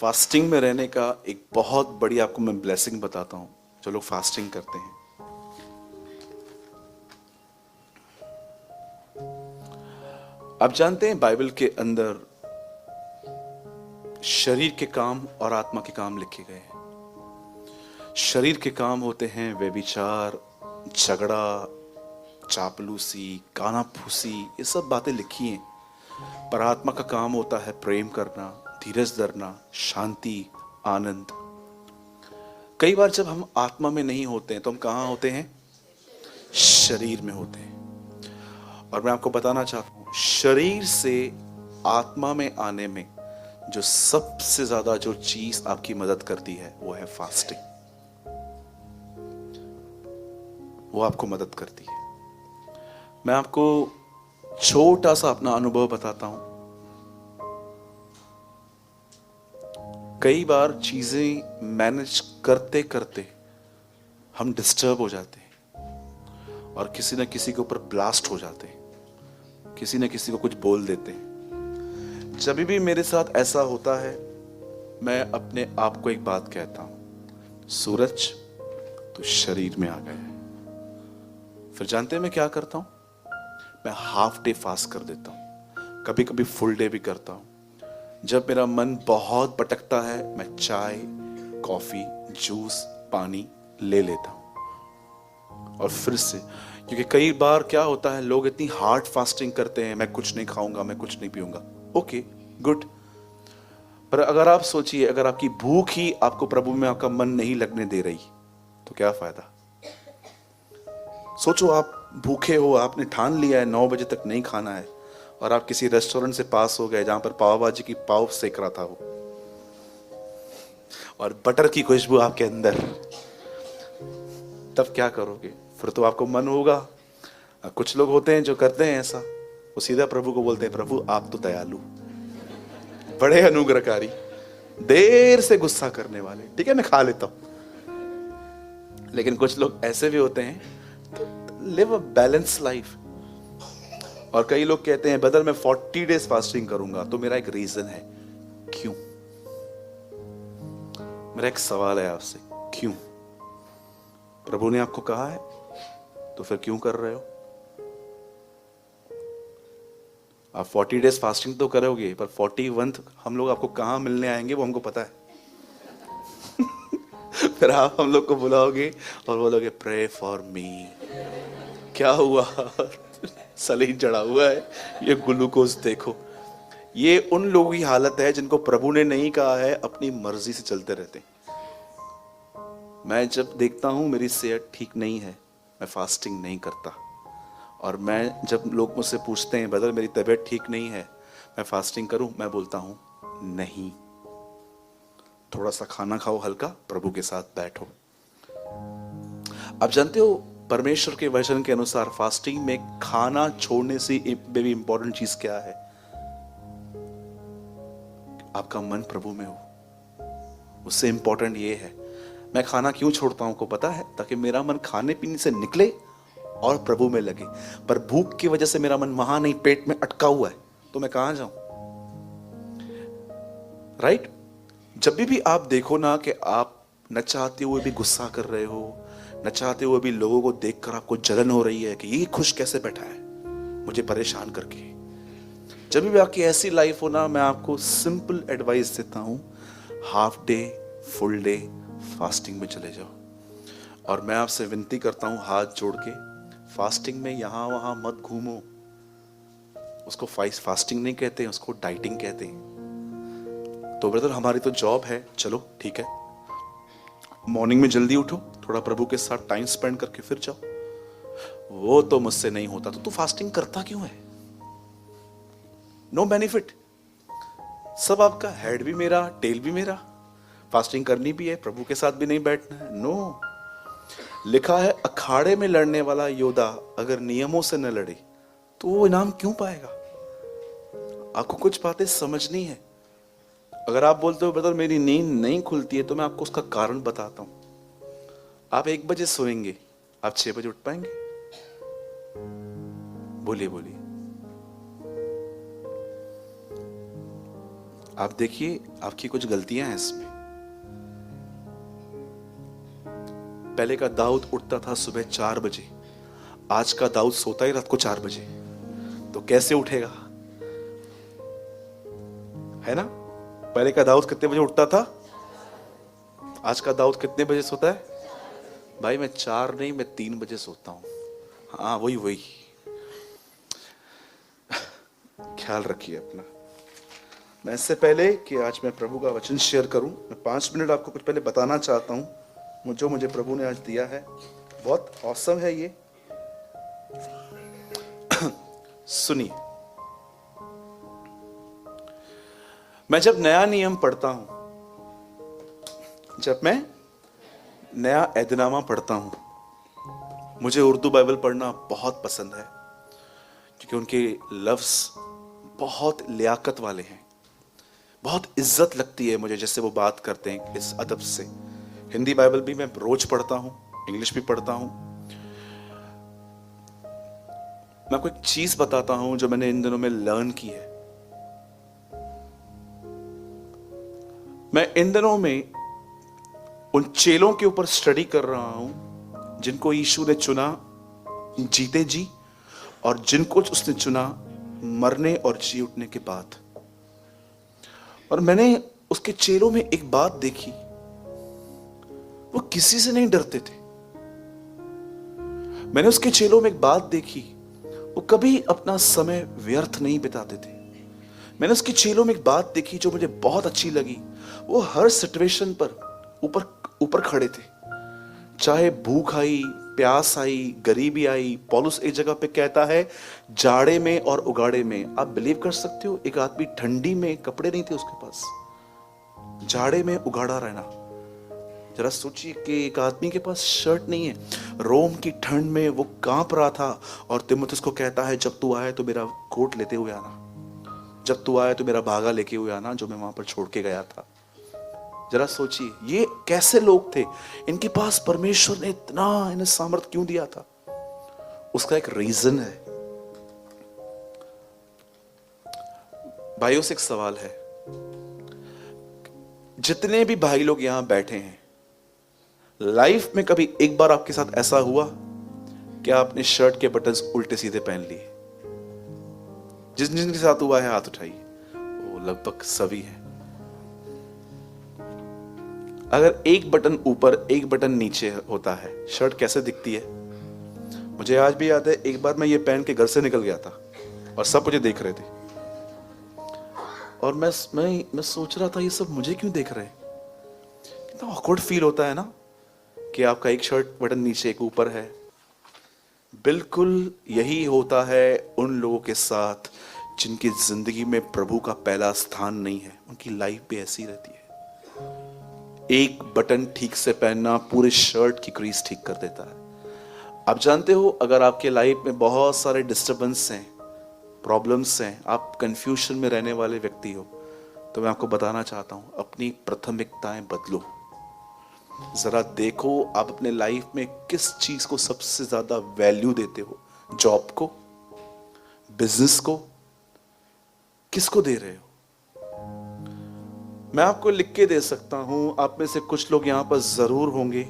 Fasting में रहने का एक बहुत बड़ी आपको मैं ब्लेसिंग बताता हूं। जो लोग फास्टिंग करते हैं, आप जानते हैं बाइबल के अंदर शरीर के काम और आत्मा के काम लिखे गए हैं। शरीर के काम होते हैं व्यभिचार, झगड़ा, चापलूसी, कानाफूसी, ये सब बातें लिखी हैं। पर आत्मा का काम होता है प्रेम करना, धीरज धरना, शांति, आनंद। कई बार जब हम आत्मा में नहीं होते हैं तो हम कहाँ होते हैं? शरीर में होते हैं। और मैं आपको बताना चाहता हूं, शरीर से आत्मा में आने में जो सबसे ज्यादा जो चीज आपकी मदद करती है वो है फास्टिंग। वो आपको मदद करती है। मैं आपको छोटा सा अपना अनुभव बताता हूं। कई बार चीजें मैनेज करते करते हम डिस्टर्ब हो जाते हैं और किसी न किसी के ऊपर ब्लास्ट हो जाते हैं, किसी न किसी को कुछ बोल देते हैं। जब भी मेरे साथ ऐसा होता है, मैं अपने आप को एक बात कहता हूं, सूरज तो शरीर में आ गया है। फिर जानते हैं मैं क्या करता हूं? मैं हाफ डे फास्ट कर देता हूं, कभी कभी फुल डे भी करता हूं। जब मेरा मन बहुत भटकता है, मैं चाय, कॉफी, जूस, पानी ले लेता हूं। और फिर से, क्योंकि कई बार क्या होता है, लोग इतनी हार्ड फास्टिंग करते हैं, मैं कुछ नहीं खाऊंगा, मैं कुछ नहीं पीऊंगा। Okay, good. पर अगर आप सोचिए, अगर आपकी भूख ही आपको प्रभु में आपका मन नहीं लगने दे रही तो क्या फायदा? सोचो, आप भूखे हो, आपने ठान लिया है 9 बजे तक नहीं खाना है, और आप किसी रेस्टोरेंट से पास हो गए जहां पर पाव भाजी की पाव सेक रहा था वो, और बटर की खुशबू आपके अंदर, तब क्या करोगे? फिर तो आपको मन होगा। कुछ लोग होते हैं जो करते हैं ऐसा, वो सीधा प्रभु को बोलते हैं, प्रभु आप तो दयालु, बड़े अनुग्रहकारी, देर से गुस्सा करने वाले, ठीक है मैं खा लेता हूं। लेकिन कुछ लोग ऐसे भी होते हैं, लिव अ बैलेंस लाइफ। और कई लोग कहते हैं बदल मैं 40 डेज फास्टिंग करूंगा। तो मेरा एक रीजन है, क्यों? मेरा एक सवाल है आपसे, क्यों? प्रभु ने आपको कहा है तो फिर क्यों कर रहे हो? आप 40 डेज फास्टिंग तो करोगे, पर 41 हम लोग आपको कहां मिलने आएंगे वो हमको पता है। फिर आप हम लोग को बुलाओगे और बोलोगे प्रे फॉर मी। क्या हुआ? सलीन चढ़ा हुआ है, ये ग्लूकोज देखो। ये उन लोगों की हालत है जिनको प्रभु ने नहीं कहा है, अपनी मर्जी से चलते रहते। मैं जब देखता हूं मेरी सेहत ठीक नहीं है, मैं फास्टिंग नहीं करता। और मैं जब लोग मुझसे पूछते हैं बदल मेरी तबीयत ठीक नहीं है, मैं फास्टिंग करूं, मैं बोलता हूं नहीं, थोड़ा सा खाना खाओ हल्का, प्रभु के साथ बैठो। आप जानते हो परमेश्वर के वचन के अनुसार फास्टिंग में खाना छोड़ने से भी इंपॉर्टेंट चीज क्या है? आपका मन प्रभु में हो, उससे इंपॉर्टेंट ये है। मैं खाना क्यों छोड़ता हूं को पता है? ताकि मेरा मन खाने पीने से निकले और प्रभु में लगे। पर भूख की वजह से मेरा मन वहां नहीं, पेट में अटका हुआ है, तो मैं कहां जाऊं? राइट? जब भी आप देखो ना कि आप न चाहते हुए भी गुस्सा कर रहे हो, न चाहते हुए भी लोगों को देखकर आपको जलन हो रही है कि ये खुश कैसे बैठा है मुझे परेशान करके, जब भी आपकी ऐसी लाइफ हो ना, मैं आपको सिंपल एडवाइस देता हूं, half day, full day fasting में चले जाओ। और मैं आपसे विनती करता हूं हाथ जोड़ के, फास्टिंग में यहां वहां मत घूमो। उसको फास्टिंग नहीं कहते हैं, उसको डाइटिंग कहते हैं। तो ब्रदर हमारी तो जॉब है, चलो ठीक है, मॉर्निंग में जल्दी उठो, थोड़ा प्रभु के साथ टाइम स्पेंड करके फिर जाओ। वो तो मुझसे नहीं होता, तो तू फास्टिंग करता क्यों है? No benefit. सब आपका, हेड भी मेरा, टेल भी मेरा। फास्टिंग करनी भी है, प्रभु के साथ भी नहीं बैठना है। नो, लिखा है अखाड़े में लड़ने वाला योद्धा अगर नियमों से न लड़े तो वो इनाम क्यों पाएगा? आपको कुछ बातें समझनी है। अगर आप बोलते हो ब्रदर मेरी नींद नहीं खुलती है, तो मैं आपको उसका कारण बताता हूं। आप 1 बजे सोएंगे, आप 6 बजे उठ पाएंगे? बोलिए बोलिए। आप देखिए आपकी कुछ गलतियां हैं इसमें। पहले का दाऊद उठता था सुबह 4 बजे, आज का दाऊद सोता ही रात को 4 बजे, तो कैसे उठेगा? है ना? पहले का दाऊद कितने बजे उठता था, आज का दाऊद कितने बजे सोता है? भाई मैं 4 नहीं, मैं 3 बजे सोता हूं। हाँ वही वही, ख्याल रखिए अपना। मैं इससे पहले कि आज मैं प्रभु का वचन शेयर करूं, मैं 5 मिनट आपको कुछ पहले बताना चाहता हूं जो मुझे प्रभु ने आज दिया है। बहुत औसम है ये। सुनिए, मैं जब नया नियम पढ़ता हूं, जब मैं नया ऐदनामा पढ़ता हूं, मुझे उर्दू बाइबल पढ़ना बहुत पसंद है क्योंकि उनके लफ्ज बहुत लियाकत वाले हैं। बहुत इज्जत लगती है मुझे जैसे वो बात करते हैं इस अदब से। हिंदी बाइबल भी मैं रोज पढ़ता हूं, इंग्लिश भी पढ़ता हूं। मैं आपको एक चीज बताता हूं जो मैंने इन दिनों में लर्न की है। मैं इन दिनों में उन चेलों के ऊपर स्टडी कर रहा हूं जिनको यीशु ने चुना जीते जी, और जिनको उसने चुना मरने और जी उठने के बाद। और मैंने उसके चेलों में एक बात देखी, वो किसी से नहीं डरते थे। मैंने उसके चेलों में एक बात देखी, वो कभी अपना समय व्यर्थ नहीं बिताते थे। मैंने उसके चेलों में एक बात देखी जो मुझे बहुत अच्छी लगी, वो हर सिचुएशन पर ऊपर ऊपर खड़े थे। चाहे भूख आई, प्यास आई, गरीबी आई। पौलुस एक जगह पे कहता है जाड़े में और उगाड़े में। आप बिलीव कर सकते हो, एक आदमी ठंडी में कपड़े नहीं थे उसके पास, जाड़े में उगाड़ा रहना। जरा सोचिए कि एक आदमी के पास शर्ट नहीं है, रोम की ठंड में वो कांप रहा था, और तीमुथियुस को कहता है जब तू आए तो मेरा कोट लेते हुए आना, जब तू आए तो मेरा भागा लेके हुए आना जो मैं वहां पर छोड़ के गया था। जरा सोचिए ये कैसे लोग थे, इनके पास परमेश्वर ने इतना इन्हें सामर्थ्य क्यों दिया था? उसका एक रीजन है। भाइयों से एक सवाल है, जितने भी भाई लोग यहां बैठे हैं, लाइफ में कभी एक बार आपके साथ ऐसा हुआ कि आपने शर्ट के बटन्स उल्टे सीधे पहन लिए? जिन जिनके साथ हुआ है हाथ उठाइए। वो लगभग सभी है। अगर एक बटन ऊपर एक बटन नीचे होता है, शर्ट कैसे दिखती है? मुझे आज भी याद है, एक बार मैं ये पहन के घर से निकल गया था और सब मुझे देख रहे थे, और मैं सोच रहा था ये सब मुझे क्यों देख रहे हैं। कितना ऑकवर्ड फील होता है ना कि आपका एक शर्ट बटन नीचे एक ऊपर है। बिल्कुल यही होता है उन लोगों के साथ जिनकी जिंदगी में प्रभु का पहला स्थान नहीं है। उनकी लाइफ भी ऐसी रहती है। एक बटन ठीक से पहनना पूरे शर्ट की क्रीज ठीक कर देता है। आप जानते हो, अगर आपके लाइफ में बहुत सारे डिस्टर्बेंस हैं, प्रॉब्लम्स हैं, आप कंफ्यूजन में रहने वाले व्यक्ति हो, तो मैं आपको बताना चाहता हूं, अपनी प्राथमिकताएं बदलो। जरा देखो आप अपने लाइफ में किस चीज को सबसे ज्यादा वैल्यू देते हो। जॉब को, बिजनेस को, किसको दे रहे हो? मैं आपको लिख के दे सकता हूं, आप में से कुछ लोग यहां पर जरूर होंगे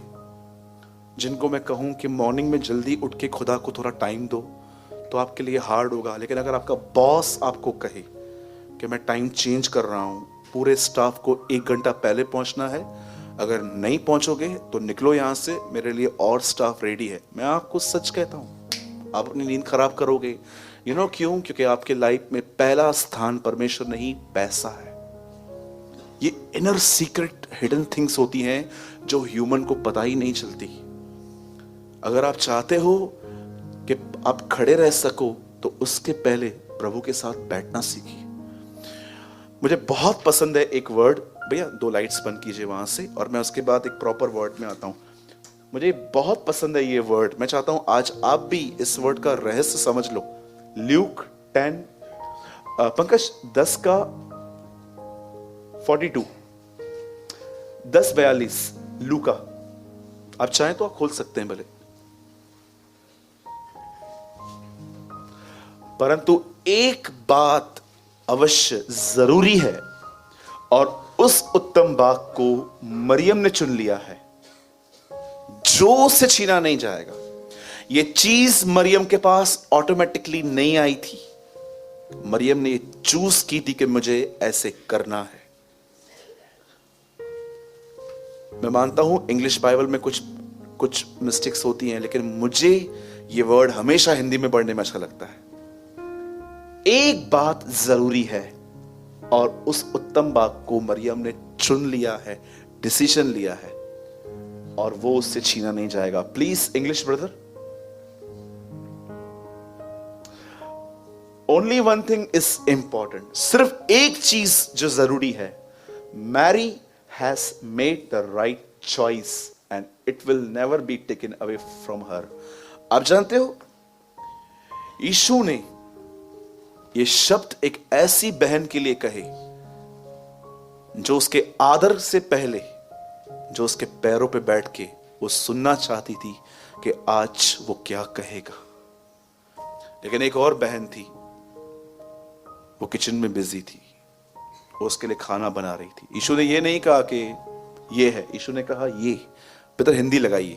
जिनको मैं कहूं कि मॉर्निंग में जल्दी उठ के खुदा को थोड़ा टाइम दो, तो आपके लिए हार्ड होगा। लेकिन अगर आपका बॉस आपको कहे कि मैं टाइम चेंज कर रहा हूं, पूरे स्टाफ को 1 घंटा पहले पहुंचना है, अगर नहीं पहुंचोगे तो निकलो यहां से, मेरे लिए और स्टाफ रेडी है, मैं आपको सच कहता हूं आप अपनी नींद खराब करोगे। क्यों? क्योंकि आपके लाइफ में पहला स्थान परमेश्वर नहीं, पैसा है। ये इनर सीक्रेट हिडन थिंग्स होती हैं जो ह्यूमन को पता ही नहीं चलती। अगर आप चाहते हो कि आप खड़े रह सको तो उसके पहले प्रभु के साथ बैठना सीखिए। मुझे बहुत पसंद है एक वर्ड, भैया 2 लाइट्स बंद कीजिए वहां से, और मैं उसके बाद एक प्रॉपर वर्ड में आता हूं। मुझे बहुत पसंद है ये वर्ड, मैं चाहता हूं आज आप भी इस वर्ड का रहस्य समझ लो। ल्यूक 10 पंकज 10 का 42 10:42 लूका, आप चाहें तो आप खोल सकते हैं भले। परंतु एक बात अवश्य जरूरी है, और उस उत्तम बाग को मरियम ने चुन लिया है जो उससे छीना नहीं जाएगा। ये चीज मरियम के पास ऑटोमेटिकली नहीं आई थी, मरियम ने चूज की थी कि मुझे ऐसे करना है। मैं मानता हूं इंग्लिश बाइबल में कुछ मिस्टेक्स होती हैं, लेकिन मुझे ये वर्ड हमेशा हिंदी में पढ़ने में अच्छा लगता है। एक बात जरूरी है, और उस उत्तम बाग को मरियम ने चुन लिया है, डिसीजन लिया है, और वो उससे छीना नहीं जाएगा। Please English brother. Only one thing is important, सिर्फ एक चीज जो जरूरी है, Mary has made the right choice and it will never be taken away from her. आप जानते हो, यीशु ने ये शब्द एक ऐसी बहन के लिए कहे जो उसके आदर से पहले, जो उसके पैरों पे बैठ के वो सुनना चाहती थी कि आज वो क्या कहेगा। लेकिन एक और बहन थी, वो किचन में बिजी थी, वो उसके लिए खाना बना रही थी। यीशु ने ये नहीं कहा कि ये है, यीशु ने कहा ये। पितर हिंदी लगाइए।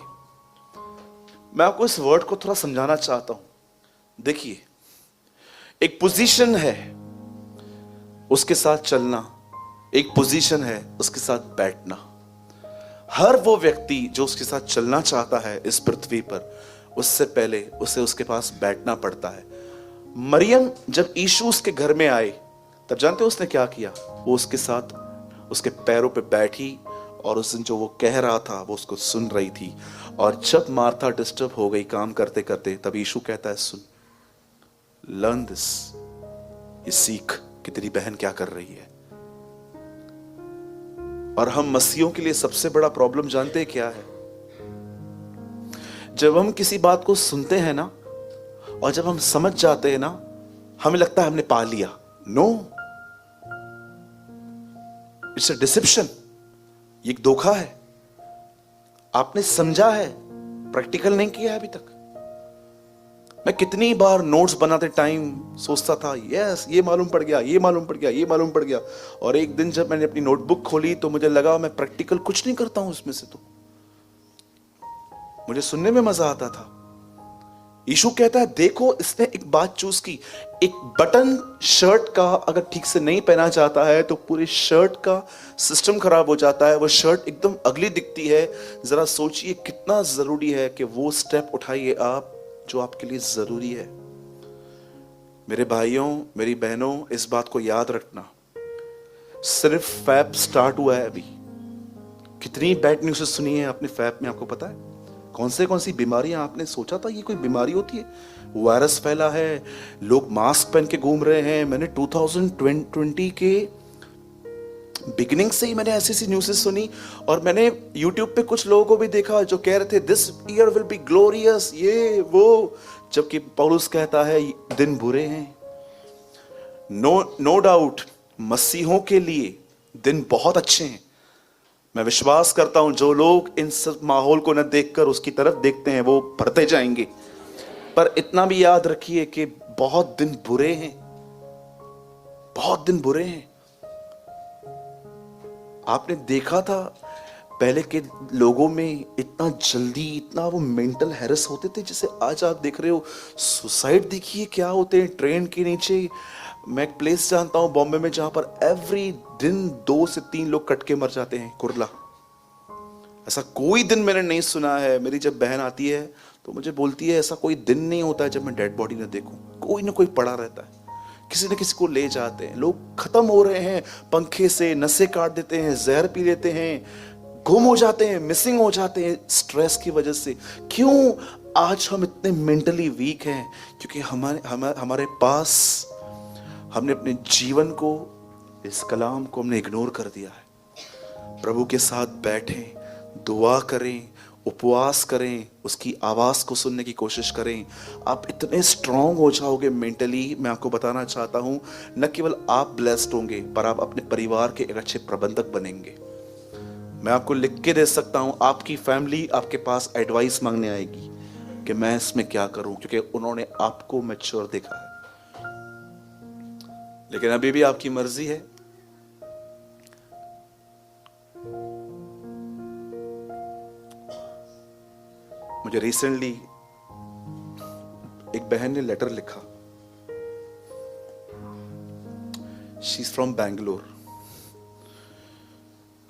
मैं आपको इस वर्ड को थोड़ा समझाना चाहता हूं। देखिए, एक पोजीशन है उसके साथ चलना, एक पोजीशन है उसके साथ बैठना। हर वो व्यक्ति जो उसके साथ चलना चाहता है इस पृथ्वी पर, उससे पहले उसे उसके पास बैठना पड़ता है। मरियम जब यीशु उसके घर में आए, तब जानते हो उसने क्या किया? वो उसके साथ उसके पैरों पे बैठी, और उस दिन जो वो कह रहा था वो उसको सुन रही थी। और जब मार्था डिस्टर्ब हो गई काम करते करते, तब यीशु कहता है, सुन, लर्न दिस, ये सीख कि तेरी बहन क्या कर रही है। और हम मसीहों के लिए सबसे बड़ा प्रॉब्लम जानते हैं क्या है? जब हम किसी बात को सुनते हैं ना, और जब हम समझ जाते हैं ना, हमें लगता है हमने पा लिया। No, it's a deception. ये एक धोखा है। आपने समझा है, प्रैक्टिकल नहीं किया है अभी तक। मैं कितनी बार नोट्स बनाते टाइम सोचता था, यस ये मालूम पड़ गया, ये मालूम पड़ गया, ये मालूम पड़ गया। और एक दिन जब मैंने अपनी नोटबुक खोली तो मुझे लगा मैं प्रैक्टिकल कुछ नहीं करता हूं उसमें से। तो मुझे सुनने में मजा आता था। यीशु कहता है, देखो इसने एक बात चूज की। एक बटन शर्ट का अगर ठीक से नहीं पहना जाता है तो पूरे शर्ट का सिस्टम खराब हो जाता है, वो शर्ट एकदम अगली दिखती है। जरा सोचिए कितना जरूरी है कि वो स्टेप उठाइए आप जो आपके लिए जरूरी है। मेरे भाइयों, मेरी बहनों, इस बात को याद रखना, सिर्फ फैब स्टार्ट हुआ है अभी। कितनी बैड न्यूज़ सुनी है आपने फैब में, आपको पता है? कौन सी बीमारियां आपने सोचा था ये कोई बीमारी होती है? वायरस फैला है, लोग मास्क पहन के घूम रहे हैं। मैंने 2020 के बिगिनिंग से ही मैंने ऐसी न्यूज़ेस सुनी, और मैंने यूट्यूब पे कुछ लोगों को भी देखा जो कह रहे थे this year will be glorious, ये वो, जबकि पौलुस कहता है दिन बुरे हैं। नो डाउट मसीहों के लिए दिन बहुत अच्छे हैं। मैं विश्वास करता हूं जो लोग इन सब माहौल को न देखकर उसकी तरफ देखते हैं वो बढ़ते जाएंगे। पर इतना भी याद रखिए कि बहुत दिन बुरे हैं, बहुत दिन बुरे हैं। आपने देखा था पहले के लोगों में इतना जल्दी, इतना वो मेंटल हैरेस होते थे, जिसे आज आप देख रहे हो सुसाइड। देखिए क्या होते हैं ट्रेन के नीचे। मैं एक प्लेस जानता हूं बॉम्बे में जहां पर एवरी दिन 2 से 3 लोग कट के मर जाते हैं, कुर्ला। ऐसा कोई दिन मैंने नहीं सुना है। मेरी जब बहन आती है तो मुझे बोलती है ऐसा कोई दिन नहीं होता है जब मैं डेड बॉडी न देखूं। कोई ना कोई पड़ा रहता है, किसी न किसी को ले जाते हैं। लोग खत्म हो रहे हैं पंखे से, नसें काट देते हैं, जहर पी लेते हैं, गुम हो जाते हैं, मिसिंग हो जाते हैं स्ट्रेस की वजह से। क्यों आज हम इतने मेंटली वीक हैं? क्योंकि हमारे पास हमने अपने जीवन को, इस कलाम को हमने इग्नोर कर दिया है। प्रभु के साथ बैठें, दुआ करें, उपवास करें, उसकी आवाज को सुनने की कोशिश करें। आप इतने स्ट्रांग हो जाओगे मेंटली। मैं आपको बताना चाहता हूं, न केवल आप ब्लेस्ड होंगे पर आप अपने परिवार के एक अच्छे प्रबंधक बनेंगे। मैं आपको लिख के दे सकता हूं, आपकी फैमिली आपके पास एडवाइस मांगने आएगी कि मैं इसमें क्या करूं, क्योंकि उन्होंने आपको मैच्योर देखा है। लेकिन अभी भी आपकी मर्जी है। मुझे रिसेंटली एक बहन ने लेटर लिखा, शी इज फ्रॉम बैंगलोर।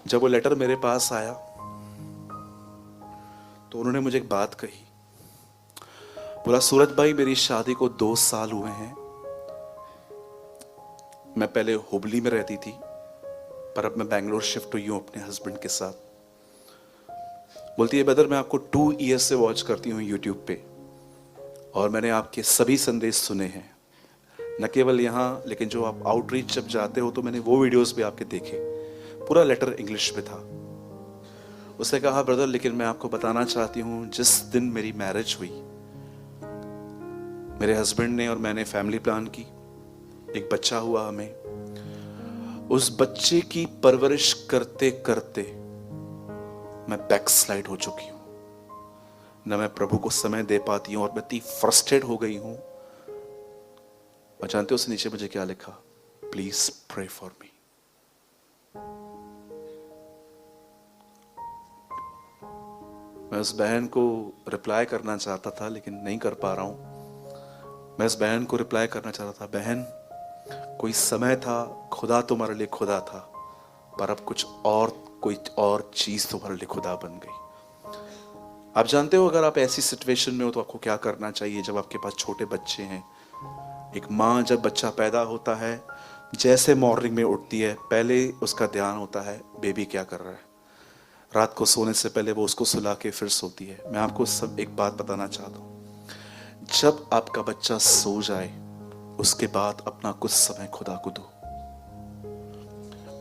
जब वो लेटर मेरे पास आया तो उन्होंने मुझे एक बात कही, बोला सूरज भाई मेरी शादी को 2 साल हुए हैं, मैं पहले हुबली में रहती थी पर अब मैं बैंगलोर शिफ्ट हुई हूं अपने हस्बैंड के साथ। बोलती है ब्रदर मैं आपको 2 ईयर्स से वॉच करती हूँ यूट्यूब पे और मैंने आपके सभी संदेश सुने हैं, न केवल यहाँ लेकिन जो आप आउटरीच जब जाते हो तो मैंने वो वीडियोस भी आपके देखे। पूरा लेटर इंग्लिश में था। उसने कहा ब्रदर लेकिन मैं आपको बताना चाहती हूँ, जिस दिन मेरी मैरिज हुई मेरे हस्बैंड ने और मैंने फैमिली प्लान की, एक बच्चा हुआ हमें। उस बच्चे की परवरिश करते करते मैं बैकस्लाइड हो चुकी हूं, न मैं प्रभु को समय दे पाती हूं और मैं इतनी फ्रस्ट्रेट हो गई हूं। और जानते हो उसने नीचे मुझे क्या लिखा, प्लीज प्रे फॉर मी। मैं उस बहन को रिप्लाई करना चाहता था लेकिन नहीं कर पा रहा हूं। मैं उस बहन को रिप्लाई करना चाहता था, बहन कोई समय था खुदा तुम्हारे लिए खुदा था, पर अब कोई और चीज तुम्हारे लिए खुदा बन गई। आप जानते हो अगर आप ऐसी सिचुएशन में हो तो आपको क्या करना चाहिए। जब आपके पास छोटे बच्चे हैं, एक माँ जब बच्चा पैदा होता है जैसे मॉर्निंग में उठती है पहले उसका ध्यान होता है बेबी क्या कर रहा है। रात को सोने से पहले वो उसको सुला के फिर सोती है। मैं आपको सब एक बात बताना चाहता हूँ, जब आपका बच्चा सो जाए उसके बाद अपना कुछ समय खुदा को दो।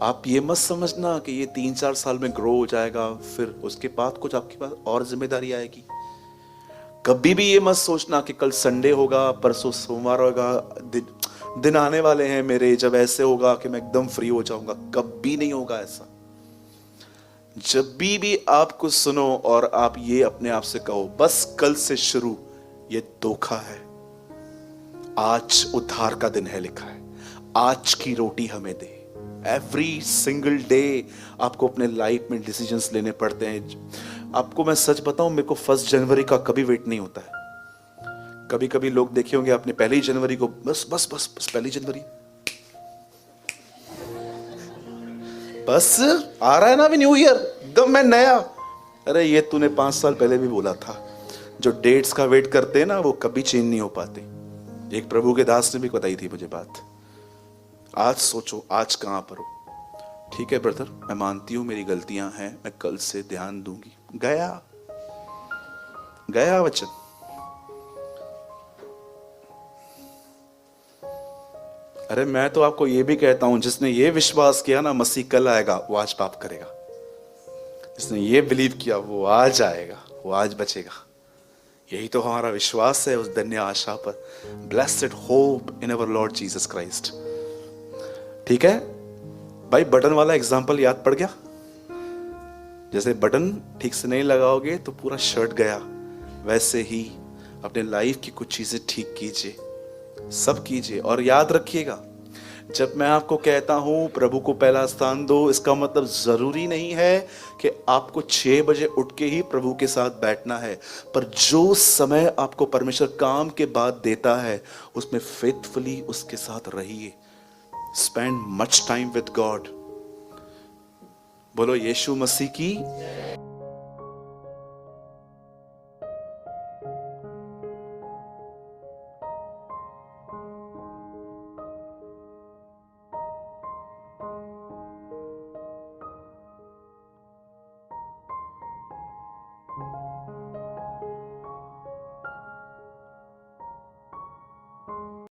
आप ये मत समझना कि ये 3-4 साल में ग्रो हो जाएगा फिर उसके बाद कुछ आपके पास और जिम्मेदारी आएगी। कभी भी ये मत सोचना कि कल संडे होगा, परसों सोमवार होगा, दिन आने वाले हैं मेरे जब ऐसे होगा कि मैं एकदम फ्री हो जाऊंगा। कभी नहीं होगा ऐसा। जब भी आप कुछ सुनो और आप ये अपने आप से कहो बस कल से शुरू, ये धोखा है। आज उद्धार का दिन है लिखा है, आज की रोटी हमें दे। एवरी सिंगल डे आपको अपने लाइफ में डिसीजंस लेने पड़ते हैं। आपको मैं सच बताऊं, मेरे को 1 जनवरी का कभी वेट नहीं होता है। कभी कभी लोग देखे होंगे आपने 1 जनवरी को बस 1 जनवरी बस आ रहा है ना अभी न्यू ईयर, एकदम मैं नया। अरे ये तूने 5 साल पहले भी बोला था। जो डेट्स का वेट करते हैं ना वो कभी चेंज नहीं हो पाते। एक प्रभु के दास ने भी बताई थी मुझे बात। आज सोचो आज कहां पर हो। ठीक है ब्रदर, मैं मानती हूं मेरी गलतियां हैं, मैं कल से ध्यान दूंगी। गया वचन। अरे मैं तो आपको यह भी कहता हूं, जिसने ये विश्वास किया ना मसीह कल आएगा वो आज पाप करेगा। जिसने ये बिलीव किया वो आज आएगा, वो आज बचेगा। यही तो हमारा विश्वास है उस धन्य आशा पर। ब्लेस्ड होप इन अवर लॉर्ड जीसस क्राइस्ट। ठीक है भाई, बटन वाला एग्जांपल याद पड़ गया। जैसे बटन ठीक से नहीं लगाओगे तो पूरा शर्ट गया, वैसे ही अपने लाइफ की कुछ चीजें ठीक कीजिए, सब कीजिए। और याद रखिएगा, जब मैं आपको कहता हूं प्रभु को पहला स्थान दो, इसका मतलब जरूरी नहीं है कि आपको 6 बजे उठ के ही प्रभु के साथ बैठना है। पर जो समय आपको परमेश्वर काम के बाद देता है उसमें फेथफुली उसके साथ रहिए। Spend much time with God. बोलो यीशु मसीह की